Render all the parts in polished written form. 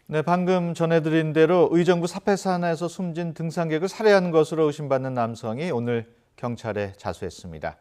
네, 방금 전해드린 대로 의정부 사패산에서 숨진 등산객을 살해한 것으로 의심받는 남성이 오늘 경찰에 자수했습니다.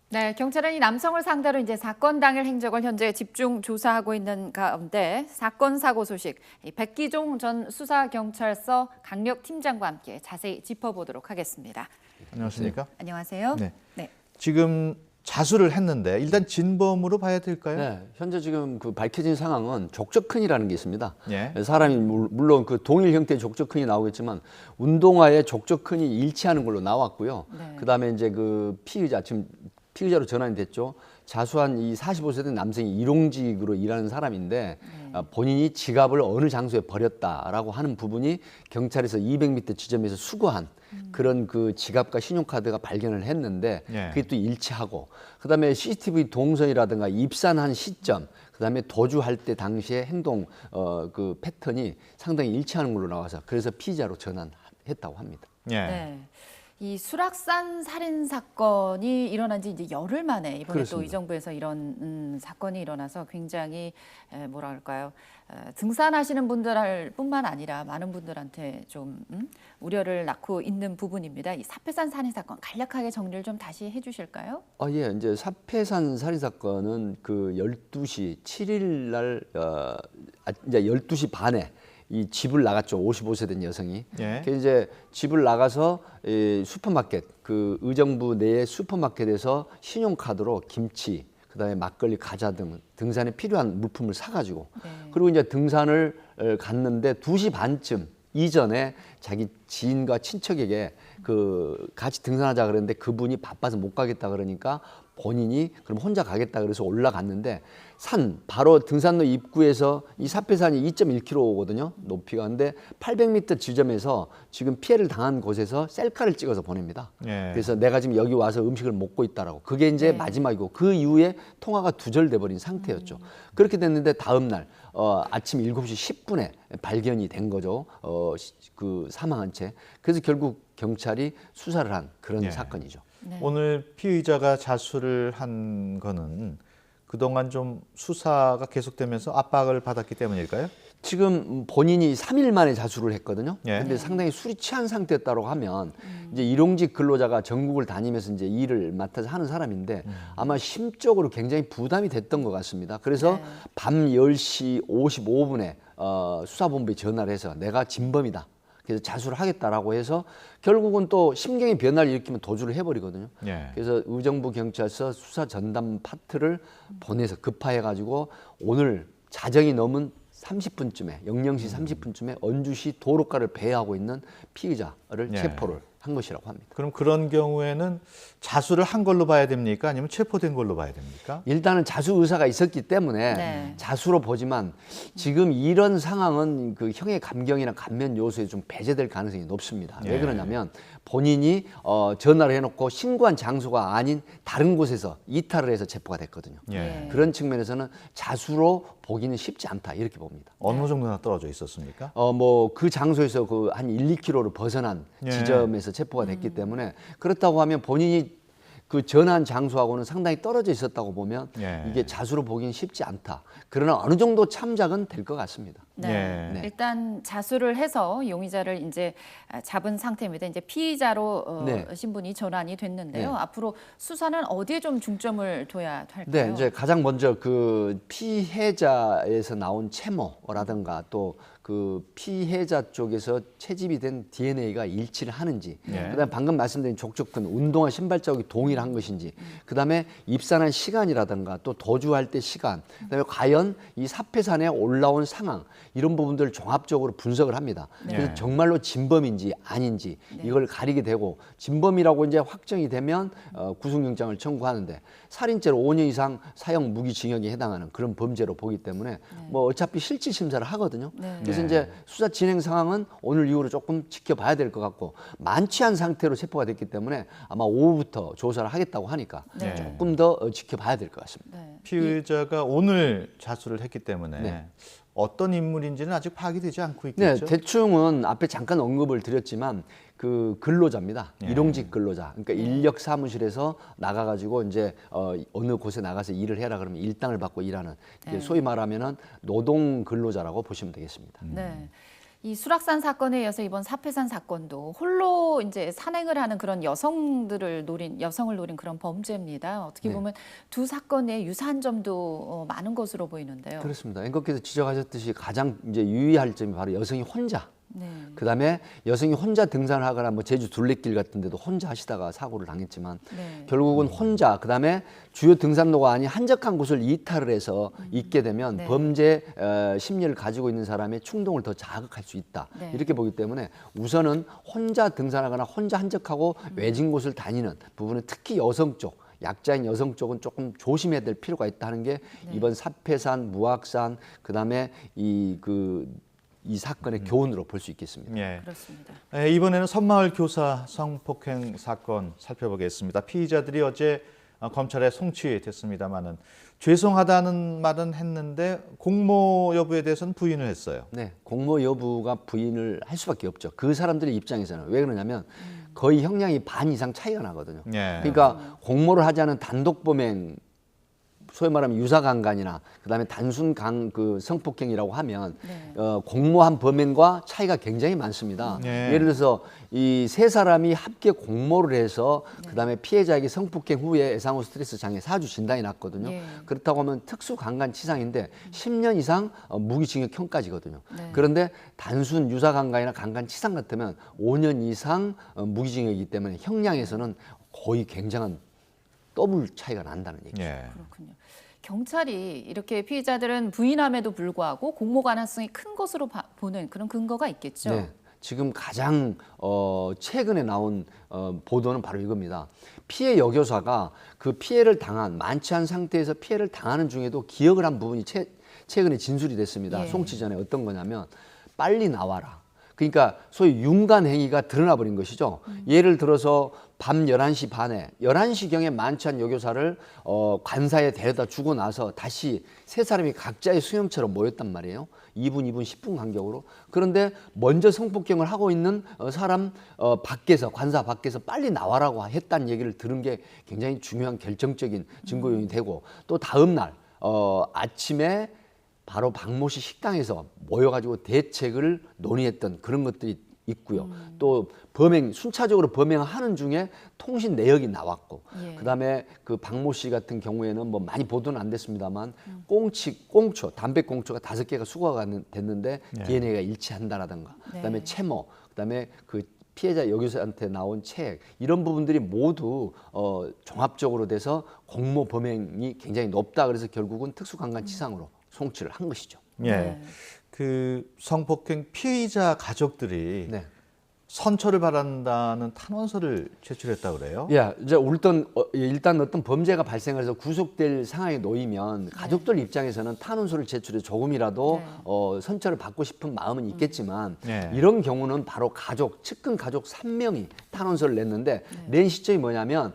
네, 경찰은 이 남성을 상대로 이제 사건 당일 행적을 현재 집중 조사하고 있는 가운데 사건 사고 소식 백기종 전 수사경찰서 강력팀장과 함께 자세히 짚어보도록 하겠습니다. 안녕하십니까? 네. 안녕하세요. 네. 지금 자수를 했는데 일단 진범으로 봐야 될까요? 네, 현재 지금 그 밝혀진 상황은 족저큰이라는 게 있습니다. 예. 사람이 물론 그 동일 형태의 족저큰이 나오겠지만 운동화에 족저큰이 일치하는 걸로 나왔고요. 네. 그다음에 이제 그 피의자 지금 피의자로 전환이 됐죠. 자수한 이 45세 된 남성이 일용직으로 일하는 사람인데 본인이 지갑을 어느 장소에 버렸다라고 하는 부분이 경찰에서 200m 지점에서 수거한 그런 그 지갑과 신용카드가 발견을 했는데 예. 그게 또 일치하고 그다음에 CCTV 동선이라든가 입산한 시점 그다음에 도주할 때 당시의 행동 그 패턴이 상당히 일치하는 걸로 나와서 그래서 피의자로 전환했다고 합니다. 예. 네. 이 수락산 살인 사건이 일어난 지 이제 열흘 만에 이번에 그렇습니다. 또 의정부에서 이런 사건이 일어나서 굉장히 뭐라 할까요? 등산하시는 분들 뿐만 아니라 많은 분들한테 좀 우려를 낳고 있는 부분입니다. 이 사패산 살인 사건 간략하게 정리를 좀 다시 해주실까요? 예, 이제 사패산 살인 사건은 그 12시 7일 날 이제 12시 반에 이 집을 나갔죠. 55세 된 여성이. 예. 그래서 이제 집을 나가서 이 슈퍼마켓, 그 의정부 내의 슈퍼마켓에서 신용카드로 김치, 그다음에 막걸리, 과자 등 등산에 필요한 물품을 사가지고 그리고 이제 등산을 갔는데 2시 반쯤 이전에 자기 지인과 친척에게 그 같이 등산하자 그랬는데 그분이 바빠서 못 가겠다 그러니까 본인이 그럼 혼자 가겠다 그래서 올라갔는데 산 바로 등산로 입구에서 이 사패산이 2.1km거든요 높이가. 근데 800m 지점에서 지금 피해를 당한 곳에서 셀카를 찍어서 보냅니다. 예. 그래서 내가 지금 여기 와서 음식을 먹고 있다라고. 그게 이제 마지막이고 그 이후에 통화가 두절돼 버린 상태였죠. 그렇게 됐는데 다음 날 아침 7시 10분에 발견이 된 거죠. 그 사망한 채. 그래서 결국 경찰이 수사를 한 그런 예. 사건이죠. 네. 오늘 피의자가 자수를 한 거는 그동안 좀 수사가 계속되면서 압박을 받았기 때문일까요? 지금 본인이 3일 만에 자수를 했거든요. 예. 근데 상당히 술이 취한 상태였다고 하면 이제 일용직 근로자가 전국을 다니면서 이제 일을 맡아서 하는 사람인데 아마 심적으로 굉장히 부담이 됐던 것 같습니다. 그래서 밤 10시 55분에 수사본부에 전화를 해서 내가 진범이다. 그래서 자수를 하겠다라고 해서 결국은 또 심경의 변화를 일으키면 도주를 해버리거든요. 예. 그래서 의정부 경찰서 수사 전담 파트를 보내서 급파해가지고 오늘 자정이 넘은 30분쯤에 00시 30분쯤에 언주시 도로가를 배회하고 있는 피의자를 예. 체포를 한 것이라고 합니다. 그럼 그런 경우에는 자수를 한 걸로 봐야 됩니까? 아니면 체포된 걸로 봐야 됩니까? 일단은 자수 의사가 있었기 때문에 네. 자수로 보지만 지금 이런 상황은 그 형의 감경이나 감면 요소에 좀 배제될 가능성이 높습니다. 예. 왜 그러냐면 본인이 전화를 해놓고 신고한 장소가 아닌 다른 곳에서 이탈을 해서 체포가 됐거든요. 예. 그런 측면에서는 자수로 보기는 쉽지 않다 이렇게 봅니다. 어느 정도나 떨어져 있었습니까? 뭐 그 장소에서 그 한 1, 2km를 벗어난 예. 지점에서 체포가 됐기 때문에 그렇다고 하면 본인이 그 전한 장소하고는 상당히 떨어져 있었다고 보면 예. 이게 자수로 보기는 쉽지 않다. 그러나 어느 정도 참작은 될 것 같습니다. 네. 예. 일단 자수를 해서 용의자를 이제 잡은 상태입니다. 이제 피의자로 네. 신분이 전환이 됐는데요. 네. 앞으로 수사는 어디에 좀 중점을 둬야 할까요? 네, 이제 가장 먼저 그 피해자에서 나온 채모라든가 또 그 피해자 쪽에서 채집이 된 DNA가 일치를 하는지, 예. 그다음에 방금 말씀드린 족저근 운동화 신발 자국이 동일한 것인지, 그다음에 입산한 시간이라든가 또 도주할 때 시간, 그다음에 과연 이 사패산에 올라온 상황 이런 부분들을 종합적으로 분석을 합니다. 그래서 정말로 진범인지 아닌지 이걸 가리게 되고 진범이라고 이제 확정이 되면 구속영장을 청구하는데 살인죄로 5년 이상 사형 무기징역에 해당하는 그런 범죄로 보기 때문에 뭐 어차피 실질 심사를 하거든요. 그래서 이제 수사 진행 상황은 오늘 이후로 조금 지켜봐야 될 것 같고 만취한 상태로 체포가 됐기 때문에 아마 오후부터 조사를 하겠다고 하니까 네. 조금 더 지켜봐야 될 것 같습니다. 네. 피의자가 오늘 자수를 했기 때문에 네. 어떤 인물인지는 아직 파악이 되지 않고 네, 있겠죠. 대충은 앞에 잠깐 언급을 드렸지만 그 근로자입니다. 예. 일용직 근로자. 그러니까 인력 사무실에서 나가가지고 이제 어느 곳에 나가서 일을 해라 그러면 일당을 받고 일하는 이게 소위 말하면은 노동 근로자라고 보시면 되겠습니다. 네. 이 수락산 사건에 이어서 이번 사패산 사건도 홀로 이제 산행을 하는 그런 여성을 노린 그런 범죄입니다. 어떻게 네. 보면 두 사건의 유사한 점도 많은 것으로 보이는데요. 그렇습니다. 앵커께서 지적하셨듯이 가장 이제 유의할 점이 바로 여성이 혼자. 네. 그다음에 여성이 혼자 등산을 하거나 뭐 제주 둘레길 같은 데도 혼자 하시다가 사고를 당했지만 네. 결국은 혼자 그다음에 주요 등산로가 아닌 한적한 곳을 이탈을 해서 있게 되면 네. 범죄 심리를 가지고 있는 사람의 충동을 더 자극할 수 있다. 네. 이렇게 보기 때문에 우선은 혼자 등산하거나 혼자 한적하고 외진 곳을 다니는 부분은 특히 여성 쪽 약자인 여성 쪽은 조금 조심해야 될 필요가 있다는 게 이번 사패산, 무악산 그다음에 이 사건의 교훈으로 볼 수 있겠습니다. 예. 그렇습니다. 이번에는 선마을 교사 성폭행 사건 살펴보겠습니다. 피의자들이 어제 검찰에 송치됐습니다마는 죄송하다는 말은 했는데 공모 여부에 대해서는 부인을 했어요. 네, 공모 여부가 부인을 할 수밖에 없죠. 그 사람들의 입장에서는 왜 그러냐면 거의 형량이 반 이상 차이가 나거든요. 예. 그러니까 공모를 하지 않은 단독 범행, 소위 말하면 유사강간이나 그다음에 단순 성폭행이라고 하면 네. 공모한 범행과 차이가 굉장히 많습니다. 네. 예를 들어서 이 세 사람이 함께 공모를 해서 그다음에 피해자에게 성폭행 후에 애상후 스트레스 장애 4주 진단이 났거든요. 예. 그렇다고 하면 특수강간치상인데 10년 이상 무기징역형까지거든요. 네. 그런데 단순 유사강간이나 강간치상 같으면 5년 이상 무기징역이기 때문에 형량에서는 거의 굉장한 더블 차이가 난다는 얘기죠. 예. 그렇군요. 경찰이 이렇게 피의자들은 부인함에도 불구하고 공모 가능성이 큰 것으로 보는 그런 근거가 있겠죠. 네, 지금 가장 최근에 나온 보도는 바로 이겁니다. 피해 여교사가 그 피해를 당한 만취한 상태에서 피해를 당하는 중에도 기억을 한 부분이 최근에 진술이 됐습니다. 예. 송치 전에 어떤 거냐면 빨리 나와라. 그러니까 소위 윤간 행위가 드러나 버린 것이죠. 예를 들어서 밤 11시 반에 11시경에 만취한 여교사를 관사에 데려다 주고 나서 다시 세 사람이 각자의 수용처럼 모였단 말이에요. 2분, 10분 간격으로. 그런데 먼저 성폭행을 하고 있는 사람 밖에서 관사 밖에서 빨리 나와라고 했다는 얘기를 들은 게 굉장히 중요한 결정적인 증거 요인이 되고 또 다음 날 아침에 바로 박모 씨 식당에서 모여가지고 대책을 논의했던 그런 것들이 있고요. 또 순차적으로 범행하는 중에 통신 내역이 나왔고, 예. 그다음에 그 박모 씨 같은 경우에는 뭐 많이 보도는 안 됐습니다만 꽁초, 담배꽁초가 5개가 수거가 됐는데 예. DNA가 일치한다라든가, 그다음에 네. 채모, 그다음에 그 피해자 여교사한테 나온 책 이런 부분들이 모두 종합적으로 돼서 공모 범행이 굉장히 높다. 그래서 결국은 특수강간치상으로 송치를 한 것이죠. 예. 네. 그 성폭행 피의자 가족들이 네. 선처를 바란다는 탄원서를 제출했다고 그래요. 예, 이제 일단 어떤 범죄가 발생해서 구속될 상황에 놓이면 가족들 입장에서는 탄원서를 제출해 조금이라도 네. 선처를 받고 싶은 마음은 있겠지만 네. 이런 경우는 바로 측근 가족 3명이 탄원서를 냈는데 낸 시점이 뭐냐면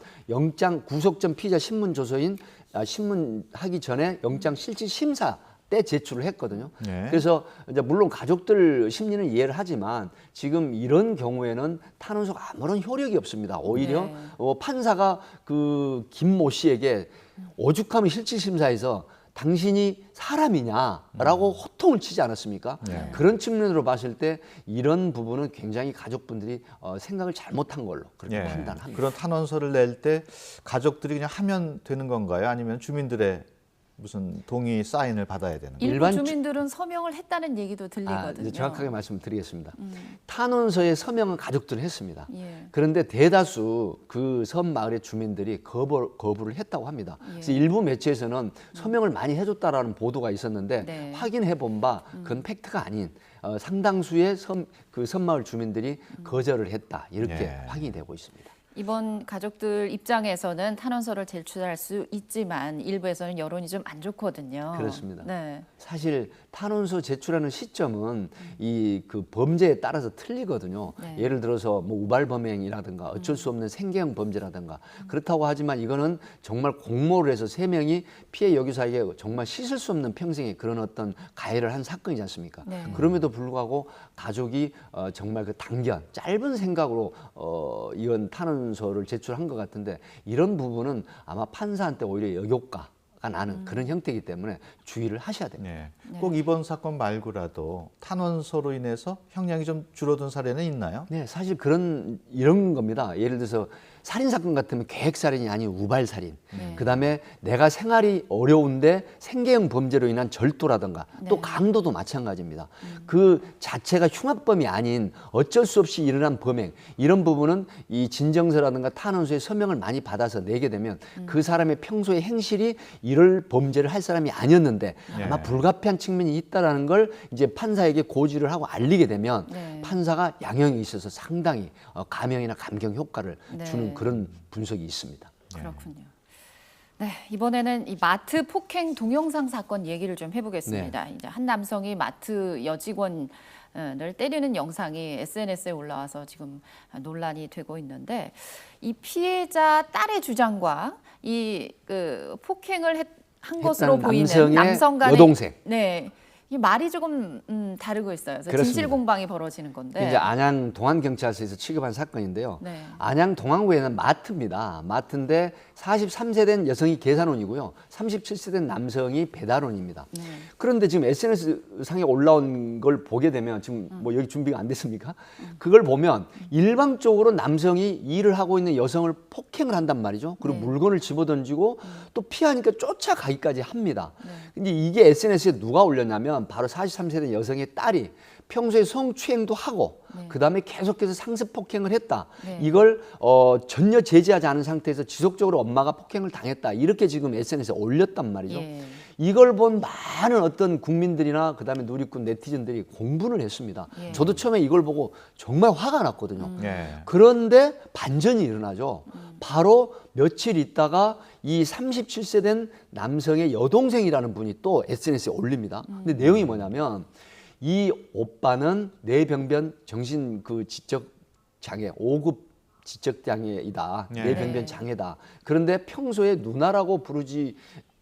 구속 전 피의자 신문 조서인 신문하기 전에 영장 실질 심사 때 제출을 했거든요. 네. 그래서 이제 물론 가족들 심리는 이해를 하지만 지금 이런 경우에는 탄원서가 아무런 효력이 없습니다. 오히려 네. 판사가 그 김모 씨에게 오죽하면 실질 심사에서 당신이 사람이냐라고 호통을 치지 않았습니까? 네. 그런 측면으로 봤을 때 이런 부분은 굉장히 가족분들이 생각을 잘못한 걸로 그렇게 예. 판단합니다. 그런 탄원서를 낼 때 가족들이 그냥 하면 되는 건가요? 아니면 주민들의 무슨 동의 사인을 받아야 되는 거예요? 일부 주민들은 서명을 했다는 얘기도 들리거든요. 이제 정확하게 말씀드리겠습니다. 탄원서에 서명은 가족들은 했습니다. 예. 그런데 대다수 그 섬 마을의 주민들이 거부를 했다고 합니다. 예. 그래서 일부 매체에서는 서명을 많이 해줬다라는 보도가 있었는데 네. 확인해 본 바 그건 팩트가 아닌 상당수의 섬 마을 주민들이 거절을 했다 이렇게 예. 확인이 되고 있습니다. 이번 가족들 입장에서는 탄원서를 제출할 수 있지만 일부에서는 여론이 좀 안 좋거든요. 그렇습니다. 네. 사실 탄원서 제출하는 시점은 이 그 범죄에 따라서 틀리거든요. 네. 예를 들어서 뭐 우발 범행이라든가 어쩔 수 없는 생계형 범죄라든가 그렇다고 하지만 이거는 정말 공모를 해서 세 명이 피해 여기사에게 정말 씻을 수 없는 평생의 그런 어떤 가해를 한 사건이지 않습니까? 네. 그럼에도 불구하고 가족이 정말 그 단견 짧은 생각으로 이런 탄원서를 제출한 것 같은데 이런 부분은 아마 판사한테 오히려 역효과가 나는 그런 형태이기 때문에 주의를 하셔야 됩니다. 네. 꼭 이번 사건 말고라도 탄원서로 인해서 형량이 좀 줄어든 사례는 있나요? 네, 사실 이런 겁니다. 예를 들어서 살인 사건 같으면 계획 살인이 아닌 우발 살인. 네. 그다음에 내가 생활이 어려운데 생계형 범죄로 인한 절도라든가 또 네. 강도도 마찬가지입니다. 그 자체가 흉악범이 아닌 어쩔 수 없이 일어난 범행 이런 부분은 이 진정서라든가 탄원서에 서명을 많이 받아서 내게 되면 그 사람의 평소의 행실이 이럴 범죄를 할 사람이 아니었는데 아마 네. 불가피한 측면이 있다라는 걸 이제 판사에게 고지를 하고 알리게 되면 네. 판사가 양형이 있어서 상당히 감형이나 감경 효과를 네. 주는 그런 분석이 있습니다. 그렇군요. 네, 이번에는 이 마트 폭행 동영상 사건 얘기를 좀 해보겠습니다. 이제 한 남성이 마트 여직원을 때리는 영상이 SNS에 올라와서 지금 논란이 되고 있는데 이 피해자 딸의 주장과 이 그 폭행을 한 것으로 보이는 남성의 남성 간의 여동생. 네. 이 말이 조금 다르고 있어요. 그래서 그렇습니다. 진실 공방이 벌어지는 건데. 이제 안양 동안경찰서에서 취급한 사건인데요. 네. 안양 동안구에는 마트입니다. 마트인데 43세 된 여성이 계산원이고요. 37세 된 남성이 배달원입니다. 네. 그런데 지금 SNS상에 올라온 걸 보게 되면 지금 뭐 여기 준비가 안 됐습니까? 그걸 보면 일방적으로 남성이 일을 하고 있는 여성을 폭행을 한단 말이죠. 그리고 네. 물건을 집어던지고 또 피하니까 쫓아가기까지 합니다. 네. 근데 이게 SNS에 누가 올렸냐면 바로 43세 된 여성의 딸이 평소에 성추행도 하고 네. 그다음에 계속해서 상습 폭행을 했다. 네. 이걸 전혀 제지하지 않은 상태에서 지속적으로 엄마가 폭행을 당했다. 이렇게 지금 SNS에 올렸단 말이죠. 예. 이걸 본 많은 어떤 국민들이나 그다음에 누리꾼 네티즌들이 공분을 했습니다. 예. 저도 처음에 이걸 보고 정말 화가 났거든요. 네. 그런데 반전이 일어나죠. 바로 며칠 있다가 이 37세 된 남성의 여동생이라는 분이 또 SNS에 올립니다. 근데 내용이 뭐냐면 이 오빠는 뇌병변 정신 그 지적 장애 5급 지적 장애이다. 네. 뇌병변 장애다. 그런데 평소에 누나라고 부르지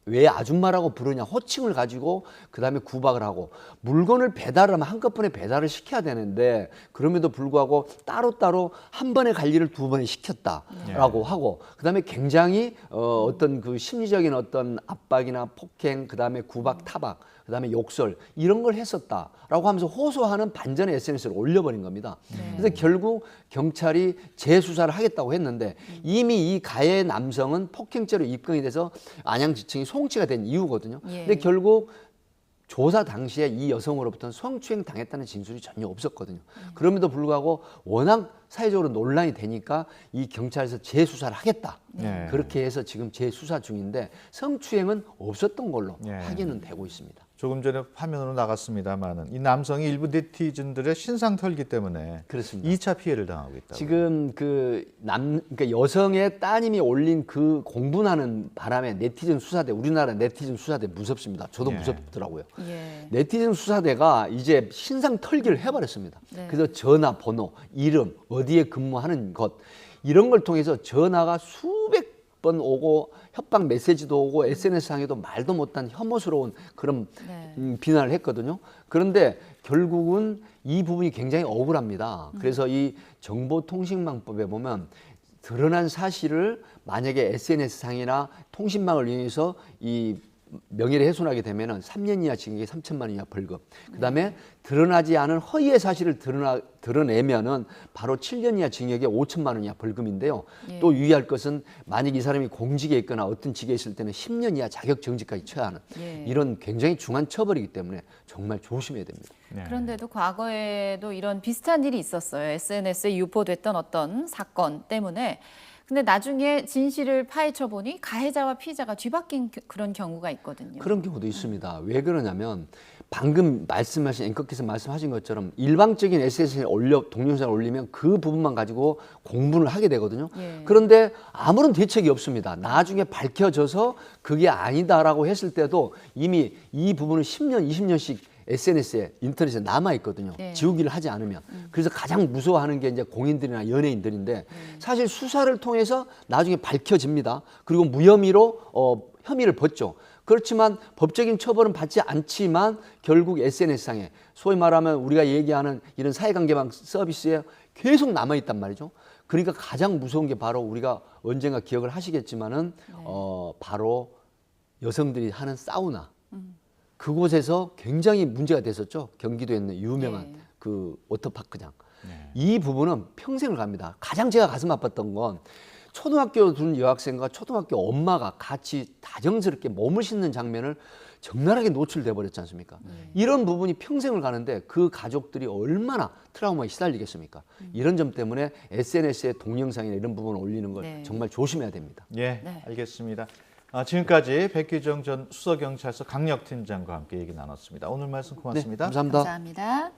왜 아줌마라고 부르냐 호칭을 가지고 그다음에 구박을 하고 물건을 배달을 하면 한꺼번에 배달을 시켜야 되는데 그럼에도 불구하고 따로따로 한 번에 갈 일을 두 번에 시켰다라고 하고 그다음에 굉장히 어떤 그 심리적인 어떤 압박이나 폭행 그다음에 구박 타박 그다음에 욕설 이런 걸 했었다라고 하면서 호소하는 반전의 SNS를 올려버린 겁니다. 그래서 결국 경찰이 재수사를 하겠다고 했는데 이미 이 가해 남성은 폭행죄로 입건이 돼서 안양지청이 송치가 된 이유거든요. 예. 근데 결국 조사 당시에 이 여성으로부터는 성추행 당했다는 진술이 전혀 없었거든요. 그럼에도 불구하고 워낙 사회적으로 논란이 되니까 이 경찰에서 재수사를 하겠다. 네. 그렇게 해서 지금 재수사 중인데 성추행은 없었던 걸로 네. 확인은 되고 있습니다. 조금 전에 화면으로 나갔습니다만은 이 남성이 일부 네티즌들의 신상 털기 때문에 그렇습니다. 2차 피해를 당하고 있다고. 지금 그러니까 여성의 따님이 올린 그 공분하는 바람에 네티즌 수사대 우리나라 네티즌 수사대 무섭습니다. 저도 예. 무섭더라고요. 예. 네티즌 수사대가 이제 신상 털기를 해버렸습니다. 네. 그래서 전화번호, 이름, 어디에 근무하는 것 이런 걸 통해서 전화가 수백 번 오고 협박 메시지도 오고 SNS상에도 말도 못한 혐오스러운 그런 네. 비난을 했거든요. 그런데 결국은 이 부분이 굉장히 억울합니다. 그래서 이 정보통신망법에 보면 드러난 사실을 만약에 SNS상이나 통신망을 이용해서 이 명예를 훼손하게 되면은 3년 이하 징역에 3천만 원 이하 벌금. 그다음에 드러나지 않은 허위의 사실을 드러내면은 바로 7년 이하 징역에 5천만 원 이하 벌금인데요. 예. 또 유의할 것은 만약 이 사람이 공직에 있거나 어떤 직에 있을 때는 10년 이하 자격 정지까지 처하는 예. 이런 굉장히 중한 처벌이기 때문에 정말 조심해야 됩니다. 네. 그런데도 과거에도 이런 비슷한 일이 있었어요. SNS에 유포됐던 어떤 사건 때문에 근데 나중에 진실을 파헤쳐 보니 가해자와 피의자가 뒤바뀐 그런 경우가 있거든요. 그런 경우도 있습니다. 왜 그러냐면 방금 말씀하신 앵커께서 말씀하신 것처럼 일방적인 SNS에 동영상을 올리면 그 부분만 가지고 공분을 하게 되거든요. 예. 그런데 아무런 대책이 없습니다. 나중에 밝혀져서 그게 아니다라고 했을 때도 이미 이 부분은 10년, 20년씩 SNS에 인터넷에 남아 있거든요. 네. 지우기를 하지 않으면. 그래서 가장 무서워하는 게 이제 공인들이나 연예인들인데 사실 수사를 통해서 나중에 밝혀집니다. 그리고 무혐의로 혐의를 벗죠. 그렇지만 법적인 처벌은 받지 않지만 결국 SNS상에 소위 말하면 우리가 얘기하는 이런 사회관계망 서비스에 계속 남아 있단 말이죠. 그러니까 가장 무서운 게 바로 우리가 언젠가 기억을 하시겠지만은 바로 여성들이 하는 사우나. 그곳에서 굉장히 문제가 됐었죠. 경기도에 있는 유명한 네. 그 워터파크장. 네. 이 부분은 평생을 갑니다. 가장 제가 가슴 아팠던 건 초등학교 둔 여학생과 초등학교 엄마가 같이 다정스럽게 몸을 씻는 장면을 적나라하게 노출돼 버렸지 않습니까? 이런 부분이 평생을 가는데 그 가족들이 얼마나 트라우마에 시달리겠습니까? 이런 점 때문에 SNS에 동영상이나 이런 부분을 올리는 걸 네. 정말 조심해야 됩니다. 예, 네. 알겠습니다. 지금까지 백규정 전 수서경찰서 강력팀장과 함께 얘기 나눴습니다. 오늘 말씀 고맙습니다. 네, 감사합니다. 감사합니다.